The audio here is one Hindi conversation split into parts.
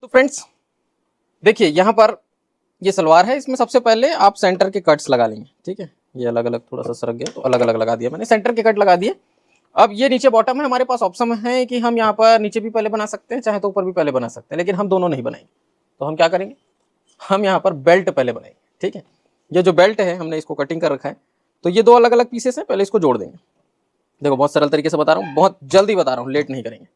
तो फ्रेंड्स देखिए यहाँ पर ये सलवार है, इसमें सबसे पहले आप सेंटर के कट्स लगा लेंगे। ठीक है, ये अलग अलग थोड़ा सा सरक गया तो अलग अलग लगा दिया मैंने, सेंटर के कट लगा दिए। अब ये नीचे बॉटम है, हमारे पास ऑप्शन है कि हम यहाँ पर नीचे भी पहले बना सकते हैं, चाहे तो ऊपर भी पहले बना सकते हैं, लेकिन हम दोनों नहीं बनाएंगे। तो हम क्या करेंगे, हम यहाँ पर बेल्ट पहले बनाएंगे। ठीक है, ये जो बेल्ट है हमने इसको कटिंग कर रखा है, तो ये दो अलग अलग पीसेस हैं, पहले इसको जोड़ देंगे। देखो बहुत सरल तरीके से बता रहा हूँ, बहुत जल्दी बता रहा हूँ, लेट नहीं करेंगे।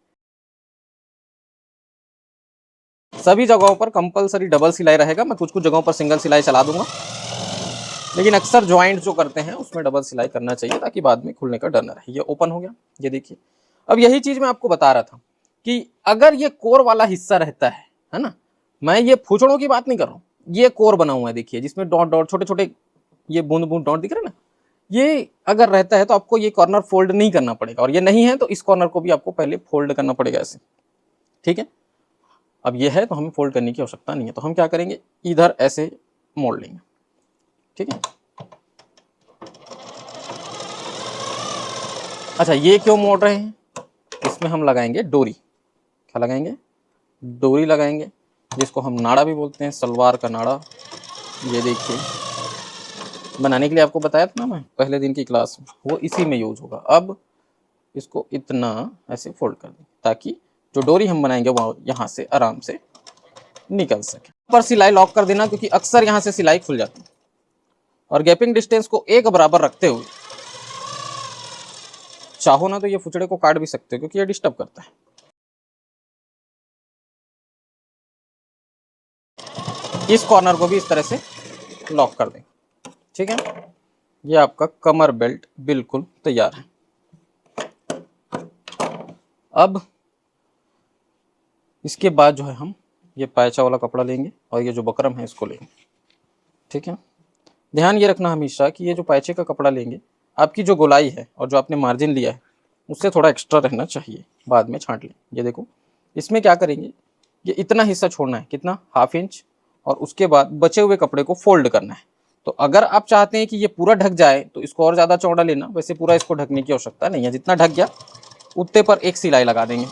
सभी जगहों पर कंपलसरी डबल सिलाई रहेगा, मैं कुछ कुछ जगहों पर सिंगल सिलाई चला दूंगा, लेकिन अक्सर ज्वाइंट जो करते हैं उसमें डबल सिलाई करना चाहिए ताकि बाद में खुलने का डर न रहे। ये ओपन हो गया, ये देखिए। अब यही चीज मैं आपको बता रहा था कि अगर ये कोर वाला हिस्सा रहता है ना, मैं ये फुचड़ों की बात नहीं कर रहा हूँ, ये कोर बना हुआ है देखिए, जिसमें डॉट डॉट छोटे छोटे ये बूंद बूंद डॉट दिख रहे हैं ना, ये अगर रहता है तो आपको ये कॉर्नर फोल्ड नहीं करना पड़ेगा, और ये नहीं है तो इस कॉर्नर को भी आपको पहले फोल्ड करना पड़ेगा ऐसे। ठीक है, अब ये है तो हमें फोल्ड करने की आवश्यकता नहीं है, तो हम क्या करेंगे, इधर ऐसे मोड़ लेंगे। ठीक है, अच्छा ये क्यों मोड़ रहे हैं, इसमें हम लगाएंगे डोरी। क्या लगाएंगे, डोरी लगाएंगे, जिसको हम नाड़ा भी बोलते हैं, सलवार का नाड़ा। ये देखिए, बनाने के लिए आपको बताया था ना मैं पहले दिन की क्लास में, वो इसी में यूज होगा। अब इसको इतना ऐसे फोल्ड कर दें ताकि जो डोरी हम बनाएंगे वो यहाँ से आराम से निकल सके। पर सिलाई लॉक कर देना, क्योंकि अक्सर यहाँ से सिलाई खुल जाती है। और गैपिंग डिस्टेंस को एक बराबर रखते हुए, चाहो ना तो ये फुचड़े को काट भी सकते हो, क्योंकि ये डिस्टर्ब करता है। इस कॉर्नर को भी इस तरह से लॉक कर दें। ठीक है, ये आपका कमर बेल्ट बिल्कुल तैयार है। अब इसके बाद जो है हम ये पायचा वाला कपड़ा लेंगे और ये जो बकरम है इसको लेंगे। ठीक है, ध्यान ये रखना हमेशा कि ये जो पायचे का कपड़ा लेंगे, आपकी जो गोलाई है और जो आपने मार्जिन लिया है उससे थोड़ा एक्स्ट्रा रहना चाहिए, बाद में छांट लें। ये देखो, इसमें क्या करेंगे, ये इतना हिस्सा छोड़ना है, कितना, ½ इंच, और उसके बाद बचे हुए कपड़े को फोल्ड करना है। तो अगर आप चाहते हैं कि ये पूरा ढक जाए तो इसको और ज़्यादा चौड़ा लेना, वैसे पूरा इसको ढकने की आवश्यकता नहीं है, जितना ढक गया उतने पर एक सिलाई लगा देंगे।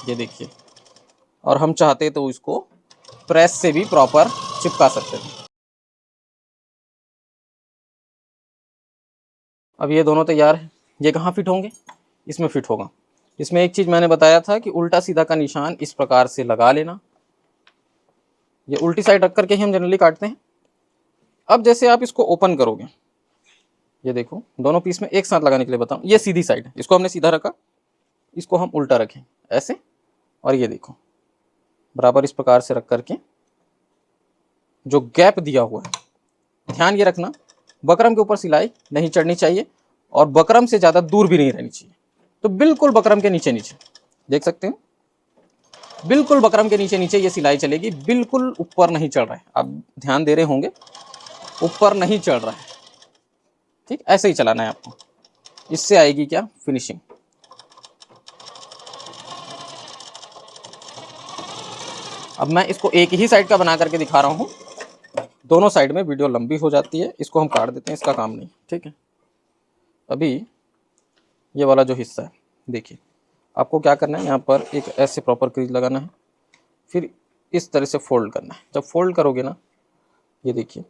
ये देखिए, और हम चाहते तो इसको प्रेस से भी प्रॉपर चिपका सकते थे। अब ये दोनों तैयार है, ये कहाँ फिट होंगे, इसमें फिट होगा। इसमें एक चीज़ मैंने बताया था कि उल्टा सीधा का निशान इस प्रकार से लगा लेना, ये उल्टी साइड रख करके ही हम जनरली काटते हैं। अब जैसे आप इसको ओपन करोगे, ये देखो दोनों पीस में एक साथ लगाने के लिए बताऊं, ये सीधी साइड है, इसको हमने सीधा रखा, इसको हम उल्टा रखें ऐसे, और ये देखो बराबर इस प्रकार से रख करके जो गैप दिया हुआ है, ध्यान ये रखना बकरम के ऊपर सिलाई नहीं चढ़नी चाहिए और बकरम से ज़्यादा दूर भी नहीं रहनी चाहिए। तो बिल्कुल बकरम के नीचे नीचे देख सकते हैं, बिल्कुल बकरम के नीचे नीचे ये सिलाई चलेगी, बिल्कुल ऊपर नहीं चढ़ रहा है। आप ध्यान दे रहे होंगे, ऊपर नहीं चढ़ रहा है। ठीक, ऐसे ही चलाना है आपको, इससे आएगी क्या, फिनिशिंग। अब मैं इसको एक ही साइड का बना करके दिखा रहा हूँ, दोनों साइड में वीडियो लंबी हो जाती है, इसको हम काट देते हैं, इसका काम नहीं। ठीक है, अभी ये वाला जो हिस्सा है देखिए, आपको क्या करना है, यहाँ पर एक ऐसे प्रॉपर क्रीज लगाना है, फिर इस तरह से फोल्ड करना है। जब फोल्ड करोगे ना, ये देखिए,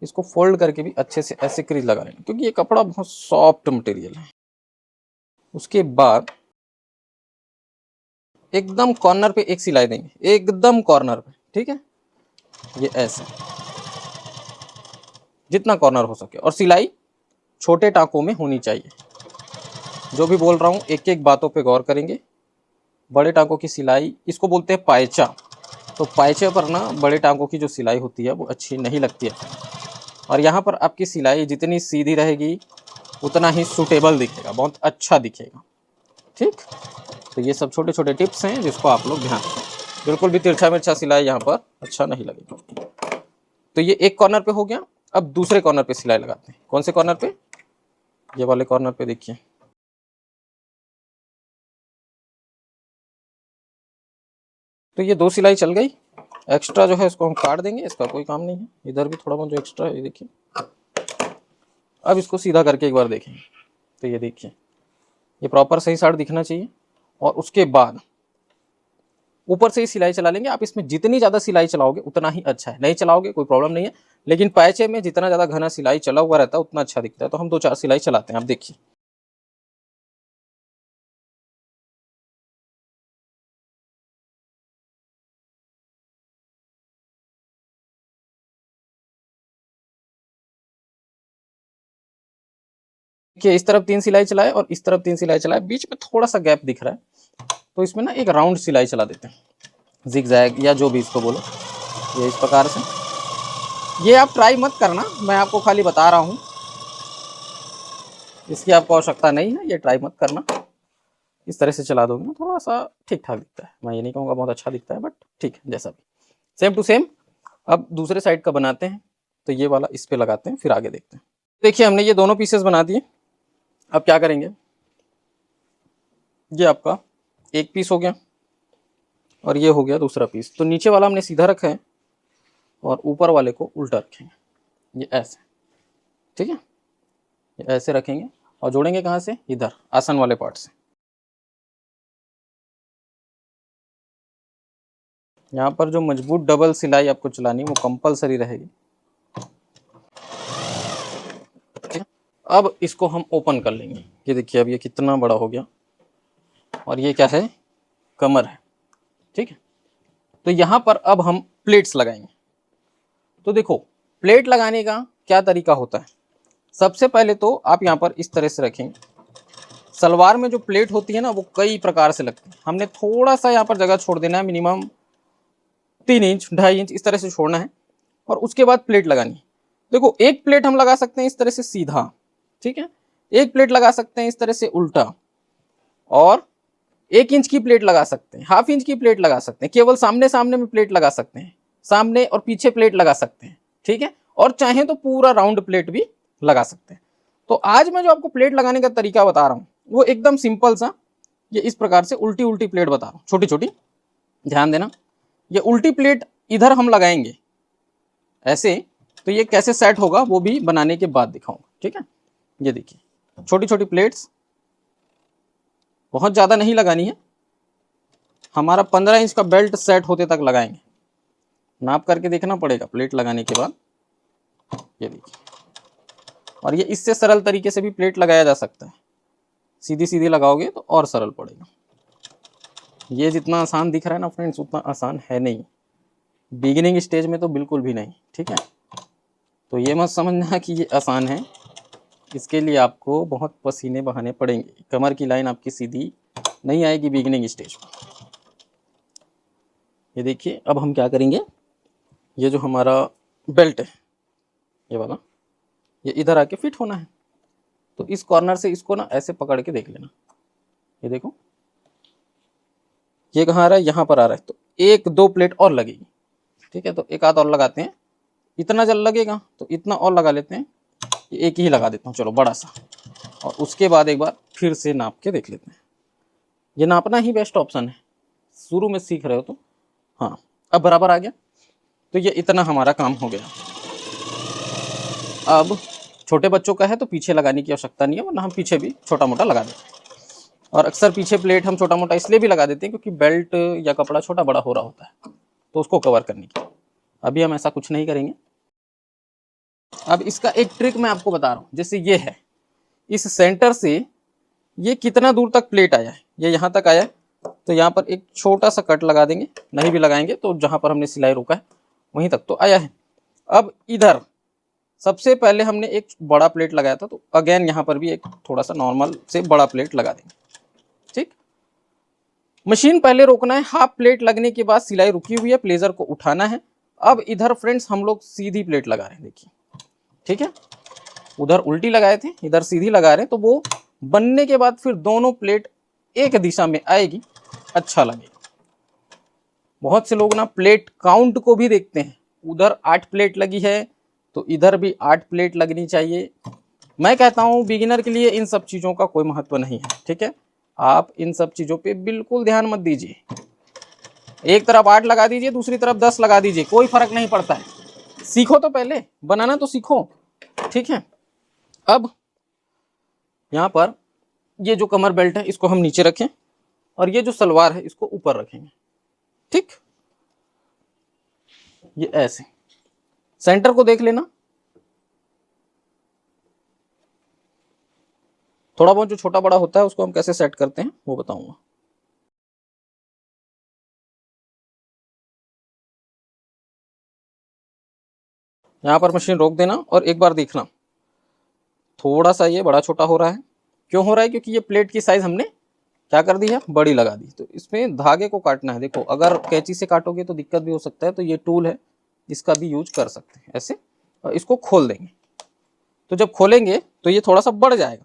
इसको फोल्ड करके भी अच्छे से ऐसे क्रीज लगा लेना, क्योंकि ये कपड़ा बहुत सॉफ्ट मटेरियल है। उसके बाद एकदम कॉर्नर पे एक सिलाई देंगे, एकदम कॉर्नर पे। ठीक है, ये ऐसे जितना कॉर्नर हो सके, और सिलाई छोटे टाँकों में होनी चाहिए। जो भी बोल रहा हूँ एक एक बातों पे गौर करेंगे। बड़े टाँकों की सिलाई, इसको बोलते हैं पायचा, तो पायचे पर ना बड़े टाँकों की जो सिलाई होती है वो अच्छी नहीं लगती है। और यहाँ पर आपकी सिलाई जितनी सीधी रहेगी उतना ही सूटेबल दिखेगा, बहुत अच्छा दिखेगा। ठीक, तो ये सब छोटे छोटे टिप्स हैं जिसको आप लोग ध्यान रखें, बिल्कुल भी तिरछा मिर्चा सिलाई यहाँ पर अच्छा नहीं लगेगा। तो ये एक कॉर्नर पे हो गया। अब दूसरे कॉर्नर पे सिलाई लगाते हैं। कौन से कॉर्नर पे, ये वाले कॉर्नर पे देखिए, तो ये दो सिलाई चल गई, एक्स्ट्रा जो है इसको हम काट देंगे, इसका कोई काम नहीं है। इधर भी थोड़ा बहुत जो एक्स्ट्रा है ये देखिए। अब इसको सीधा करके एक बार देखेंगे, तो ये देखिए, ये प्रॉपर सही साइड दिखना चाहिए। और उसके बाद ऊपर से ही सिलाई चला लेंगे। आप इसमें जितनी ज़्यादा सिलाई चलाओगे उतना ही अच्छा है, नहीं चलाओगे कोई प्रॉब्लम नहीं है, लेकिन पैचे में जितना ज़्यादा घना सिलाई चला हुआ रहता है उतना अच्छा दिखता है। तो हम 2-4 सिलाई चलाते हैं, आप देखिए। देखिए इस तरफ 3 सिलाई चलाए और इस तरफ 3 सिलाई चलाए, बीच में थोड़ा सा गैप दिख रहा है, तो इसमें ना एक राउंड सिलाई चला देते हैं, जिगजैग या जो भी इसको बोलो, ये इस प्रकार से। ये आप ट्राई मत करना, मैं आपको खाली बता रहा हूँ, इसकी आपको आवश्यकता नहीं है, ये ट्राई मत करना। इस तरह से चला दोगे ना थोड़ा सा ठीक ठाक दिखता है, मैं ये नहीं कहूँगा बहुत अच्छा दिखता है, बट ठीक है जैसा भी, सेम टू सेम। अब दूसरे साइड का बनाते हैं, तो ये वाला इस पे लगाते हैं, फिर आगे देखते हैं। देखिए हमने ये दोनों पीसेस बना दिए। अब क्या करेंगे, ये आपका एक पीस हो गया और ये हो गया दूसरा पीस। तो नीचे वाला हमने सीधा रखा है और ऊपर वाले को उल्टा रखेंगे, ये ऐसे, ठीक है, ये ऐसे रखेंगे और जोड़ेंगे कहाँ से, इधर आसन वाले पार्ट से। यहाँ पर जो मजबूत डबल सिलाई आपको चलानी है वो कंपलसरी रहेगी। अब इसको हम ओपन कर लेंगे। ये देखिए अब ये कितना बड़ा हो गया और ये क्या है, कमर है, ठीक है। तो यहाँ पर अब हम प्लेट्स लगाएंगे। तो देखो प्लेट लगाने का क्या तरीका होता है, सबसे पहले तो आप यहाँ पर इस तरह से रखेंगे। सलवार में जो प्लेट होती है ना वो कई प्रकार से लगती है, हमने थोड़ा सा यहाँ पर जगह छोड़ देना है, मिनिमम 3 इंच 2.5 इंच इस तरह से छोड़ना है और उसके बाद प्लेट लगानी है। देखो एक प्लेट हम लगा सकते हैं इस तरह से सीधा, ठीक है, एक प्लेट लगा सकते हैं इस तरह से उल्टा, और 1 इंच की प्लेट लगा सकते हैं, हाफ इंच की प्लेट लगा सकते हैं, केवल सामने सामने में प्लेट लगा सकते हैं, सामने और पीछे प्लेट लगा सकते हैं, ठीक है, और चाहे तो पूरा राउंड प्लेट भी लगा सकते हैं। तो आज मैं जो आपको प्लेट लगाने का तरीका बता रहा हूँ वो एकदम सिंपल सा, ये इस प्रकार से उल्टी उल्टी प्लेट बता रहा हूँ, छोटी छोटी, ध्यान देना। ये उल्टी प्लेट इधर हम लगाएंगे ऐसे, तो ये कैसे सेट होगा वो भी बनाने के बाद दिखाऊंगा, ठीक है। ये देखिए छोटी छोटी प्लेट्स, बहुत ज़्यादा नहीं लगानी है, हमारा 15 इंच का बेल्ट सेट होते तक लगाएंगे, नाप करके देखना पड़ेगा प्लेट लगाने के बाद। ये देखिए, और ये इससे सरल तरीके से भी प्लेट लगाया जा सकता है, सीधी सीधी लगाओगे तो और सरल पड़ेगा। ये जितना आसान दिख रहा है ना फ्रेंड्स उतना आसान है नहीं, बिगिनिंग स्टेज में तो बिल्कुल भी नहीं, ठीक है। तो ये मत समझना कि ये आसान है, इसके लिए आपको बहुत पसीने बहाने पड़ेंगे, कमर की लाइन आपकी सीधी नहीं आएगी बिगिनिंग स्टेज पर। ये देखिए अब हम क्या करेंगे, ये जो हमारा बेल्ट है ये वाला, ये इधर आके फिट होना है, तो इस कॉर्नर से इसको ना ऐसे पकड़ के देख लेना। ये देखो ये कहाँ आ रहा है, यहाँ पर आ रहा है, तो 1-2 प्लेट और लगेगी, ठीक है। तो एक आध और लगाते हैं, इतना जल लगेगा तो इतना और लगा लेते हैं, ये एक ही लगा देता हूँ चलो बड़ा सा, और उसके बाद एक बार फिर से नाप के देख लेते हैं। ये नापना ही बेस्ट ऑप्शन है, शुरू में सीख रहे हो तो। हाँ अब बराबर आ गया, तो ये इतना हमारा काम हो गया। अब छोटे बच्चों का है तो पीछे लगाने की आवश्यकता नहीं है, वरना हम पीछे भी छोटा मोटा लगा देते हैं, और अक्सर पीछे प्लेट हम छोटा मोटा इसलिए भी लगा देते हैं क्योंकि बेल्ट या कपड़ा छोटा बड़ा हो रहा होता है तो उसको कवर करने की। अभी हम ऐसा कुछ नहीं करेंगे। अब इसका एक ट्रिक मैं आपको बता रहा हूँ, जैसे ये है, इस सेंटर से ये कितना दूर तक प्लेट आया है, ये यहाँ तक आया है, तो यहाँ पर एक छोटा सा कट लगा देंगे, नहीं भी लगाएंगे तो जहाँ पर हमने सिलाई रोका है वहीं तक तो आया है। अब इधर सबसे पहले हमने एक बड़ा प्लेट लगाया था, तो अगेन यहाँ पर भी एक थोड़ा सा नॉर्मल से बड़ा प्लेट लगा देंगे, ठीक। मशीन पहले रोकना है, हाफ प्लेट लगने के बाद सिलाई रुकी हुई है, प्लेजर को उठाना है। अब इधर फ्रेंड्स हम लोग सीधी प्लेट लगा रहे हैं, देखिए, ठीक है, उधर उल्टी लगाए थे इधर सीधी लगा रहे हैं, तो वो बनने के बाद फिर दोनों प्लेट एक दिशा में आएगी, अच्छा लगेगा। बहुत से लोग ना प्लेट काउंट को भी देखते हैं, उधर 8 प्लेट लगी है तो इधर भी 8 प्लेट लगनी चाहिए। मैं कहता हूँ बिगिनर के लिए इन सब चीज़ों का कोई महत्व नहीं है, ठीक है। आप इन सब चीज़ों पे बिल्कुल ध्यान मत दीजिए, एक तरफ 8 लगा दीजिए दूसरी तरफ 10 लगा दीजिए, कोई फर्क नहीं पड़ता है। सीखो तो पहले, बनाना तो सीखो, ठीक है। अब यहाँ पर ये जो कमर बेल्ट है इसको हम नीचे रखें और ये जो सलवार है इसको ऊपर रखेंगे, ठीक, ये ऐसे सेंटर को देख लेना, थोड़ा बहुत जो छोटा बड़ा होता है उसको हम कैसे सेट करते हैं वो बताऊंगा। यहां पर मशीन रोक देना और एक बार देखना, थोड़ा सा ये बड़ा छोटा हो रहा है। क्यों हो रहा है? क्योंकि ये प्लेट की साइज हमने क्या कर दी है, बड़ी लगा दी। तो इसमें धागे को काटना है। देखो, अगर कैंची से काटोगे तो दिक्कत भी हो सकता है, तो ये टूल है, इसका भी यूज कर सकते हैं ऐसे। और इसको खोल देंगे, तो जब खोलेंगे तो ये थोड़ा सा बढ़ जाएगा,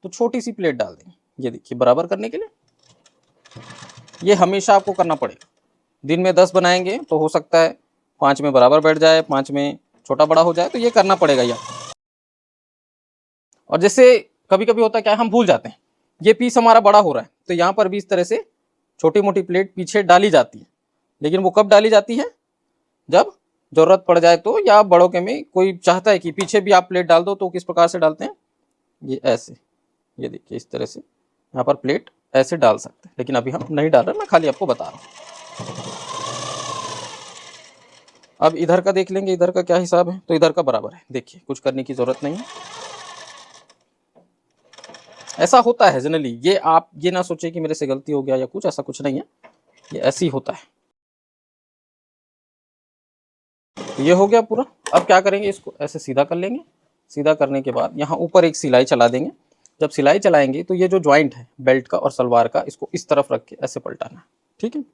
तो छोटी सी प्लेट डाल देंगे। ये देखिए, बराबर करने के लिए ये हमेशा आपको करना पड़ेगा। दिन में 10 बनाएंगे तो हो सकता है 5 में बराबर बैठ जाए, 5 में छोटा बड़ा हो जाए, तो ये करना पड़ेगा यार। और जैसे कभी कभी होता है क्या, हम भूल जाते हैं, ये पीस हमारा बड़ा हो रहा है, तो यहाँ पर भी इस तरह से छोटी मोटी प्लेट पीछे डाली जाती है। लेकिन वो कब डाली जाती है? जब जरूरत पड़ जाए तो, या बड़ों के में कोई चाहता है कि पीछे भी आप प्लेट डाल दो, तो किस प्रकार से डालते हैं, ये ऐसे। ये देखिए, इस तरह से यहाँ पर प्लेट ऐसे डाल सकते हैं, लेकिन अभी हम नहीं डाल रहे, मैं खाली आपको बता रहा हूँ। अब इधर का देख लेंगे, इधर का क्या हिसाब है। तो इधर का बराबर है, देखिए कुछ करने की जरूरत नहीं है। ऐसा होता है जनरली, ये आप ये ना सोचे कि मेरे से गलती हो गया या कुछ, ऐसा कुछ नहीं है, ये ऐसे ही होता है। तो ये हो गया पूरा। अब क्या करेंगे, इसको ऐसे सीधा कर लेंगे। सीधा करने के बाद यहाँ ऊपर एक सिलाई चला देंगे। जब सिलाई चलाएंगे तो ये जो ज्वाइंट है बेल्ट का और सलवार का, इसको इस तरफ रख के ऐसे पलटाना है, ठीक है।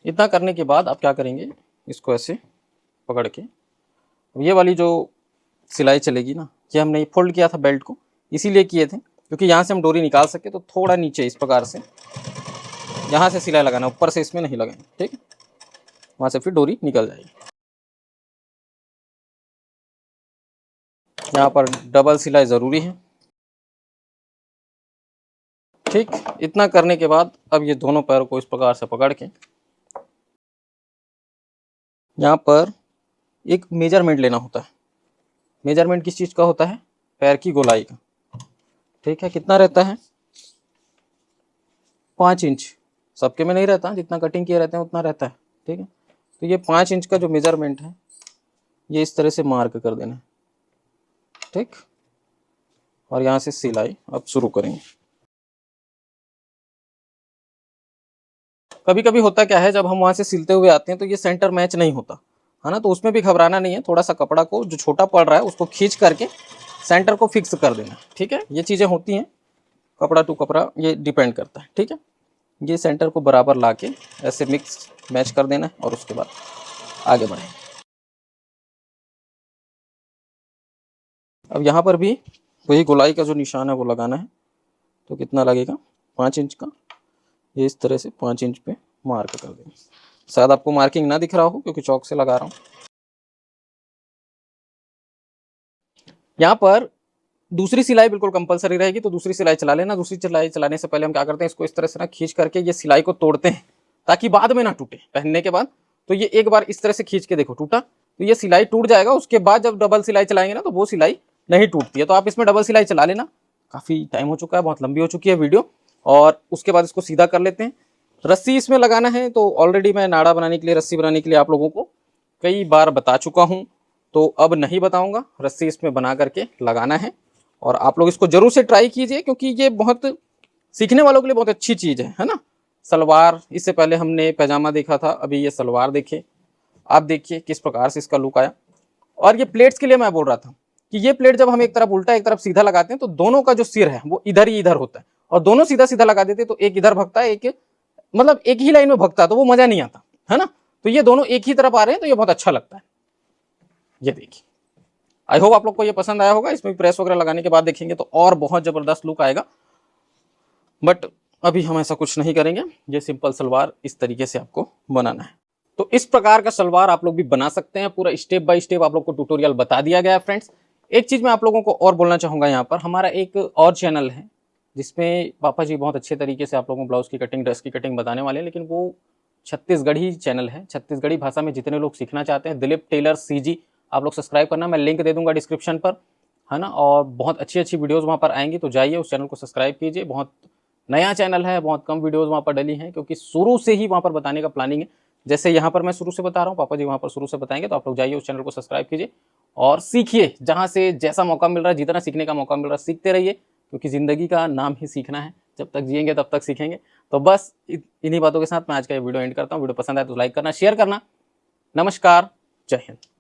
इतना करने के बाद आप क्या करेंगे, इसको ऐसे पकड़ के, ये वाली जो सिलाई चलेगी ना, ये हमने फोल्ड किया था बेल्ट को, इसीलिए किए थे क्योंकि यहाँ से हम डोरी निकाल सके। तो थोड़ा नीचे इस प्रकार से यहाँ से सिलाई लगाना, ऊपर से इसमें नहीं लगाएंगे, ठीक है। वहाँ से फिर डोरी निकल जाएगी। यहाँ पर डबल सिलाई ज़रूरी है, ठीक। इतना करने के बाद अब ये दोनों पैरों को इस प्रकार से पकड़ के यहाँ पर एक मेजरमेंट लेना होता है। मेजरमेंट किस चीज़ का होता है? पैर की गोलाई का, ठीक है। कितना रहता है? 5 इंच। सबके में नहीं रहता, जितना कटिंग किए रहते हैं उतना रहता है, ठीक है। तो ये 5 इंच का जो मेजरमेंट है, ये इस तरह से मार्क कर देना है, ठीक। और यहाँ से सिलाई अब शुरू करेंगे। कभी कभी होता क्या है, जब हम वहाँ से सिलते हुए आते हैं तो ये सेंटर मैच नहीं होता है ना, तो उसमें भी घबराना नहीं है। थोड़ा सा कपड़ा को जो छोटा पड़ रहा है उसको खींच करके सेंटर को फिक्स कर देना, ठीक है। ये चीज़ें होती हैं, कपड़ा टू कपड़ा ये डिपेंड करता है, ठीक है। ये सेंटर को बराबर ला के ऐसे मिक्स मैच कर देना है और उसके बाद आगे बढ़ें। अब यहाँ पर भी वही गोलाई का जो निशान है वो लगाना है। तो कितना लगेगा? 5 इंच का। ये इस तरह से 5 इंच पे मार्क कर देंगे। शायद आपको मार्किंग ना दिख रहा हो क्योंकि चौक से लगा रहा हूँ। यहाँ पर दूसरी सिलाई बिल्कुल कंपलसरी रहेगी, तो दूसरी सिलाई चला लेना। दूसरी सिलाई चलाने से पहले हम क्या करते हैं, इसको इस तरह से ना खींच करके ये सिलाई को तोड़ते हैं ताकि बाद में ना टूटे पहनने के बाद। तो ये एक बार इस तरह से खींच के देखो, टूटा तो ये सिलाई टूट जाएगा। उसके बाद जब डबल सिलाई चलाएंगे ना तो वो सिलाई नहीं टूटती है। तो आप इसमें डबल सिलाई चला लेना। काफ़ी टाइम हो चुका है, बहुत लंबी हो चुकी है वीडियो। और उसके बाद इसको सीधा कर लेते हैं। रस्सी इसमें लगाना है, तो ऑलरेडी मैं नाड़ा बनाने के लिए, रस्सी बनाने के लिए आप लोगों को कई बार बता चुका हूँ, तो अब नहीं बताऊंगा। रस्सी इसमें बना करके लगाना है और आप लोग इसको जरूर से ट्राई कीजिए, क्योंकि ये बहुत सीखने वालों के लिए बहुत अच्छी चीज़ है ना। सलवार, इससे पहले हमने पैजामा देखा था, अभी ये सलवार देखिए। आप देखिए किस प्रकार से इसका लुक आया। और ये प्लेट्स के लिए मैं बोल रहा था कि ये प्लेट जब हम एक तरफ उल्टा एक तरफ सीधा लगाते हैं तो दोनों का जो सिर है वो इधर ही इधर होता है, और दोनों सीधा सीधा लगा देते तो एक इधर भगता है, एक मतलब एक ही लाइन में भगता, तो वो मजा नहीं आता है ना। तो ये दोनों एक ही तरफ आ रहे हैं तो ये बहुत अच्छा लगता है। ये देखिए, आई होप आप लोग को ये पसंद आया होगा। इसमें प्रेस वगैरह लगाने के बाद देखेंगे तो और बहुत जबरदस्त लुक आएगा, बट अभी हम ऐसा कुछ नहीं करेंगे। ये सिंपल सलवार इस तरीके से आपको बनाना है। तो इस प्रकार का सलवार आप लोग भी बना सकते हैं। पूरा स्टेप बाय स्टेप आप लोग को ट्यूटोरियल बता दिया गया है फ्रेंड्स। एक चीज मैं आप लोगों को और बोलना चाहूंगा, यहाँ पर हमारा एक और चैनल है जिसमें पापा जी बहुत अच्छे तरीके से आप लोगों को ब्लाउज की कटिंग, ड्रेस की कटिंग बताने वाले हैं, लेकिन वो छत्तीसगढ़ी चैनल है। छत्तीसगढ़ी भाषा में जितने लोग सीखना चाहते हैं, दिलीप टेलर CG, आप लोग सब्सक्राइब करना, मैं लिंक दे दूंगा डिस्क्रिप्शन पर। है ना। और बहुत अच्छी अच्छी वीडियोज़ वहाँ पर आएंगी, तो जाइए उस चैनल को सब्सक्राइब कीजिए। बहुत नया चैनल है, बहुत कम वीडियोज़ वहाँ पर डली हैं, क्योंकि शुरू से ही वहाँ पर बताने का प्लानिंग है। जैसे यहाँ पर मैं शुरू से बता रहा हूँ, पापा जी वहाँ पर शुरू से बताएंगे, तो आप लोग जाइए उस चैनल को सब्सक्राइब कीजिए और सीखिए। जहाँ से जैसा मौका मिल रहा है, जितना सीखने का मौका मिल रहा है, सीखते रहिए, क्योंकि ज़िंदगी का नाम ही सीखना है। जब तक जिएंगे तब तक सीखेंगे। तो बस इन्हीं बातों के साथ मैं आज का ये वीडियो एंड करता हूँ। वीडियो पसंद आए तो लाइक करना, शेयर करना। नमस्कार, जय हिंद।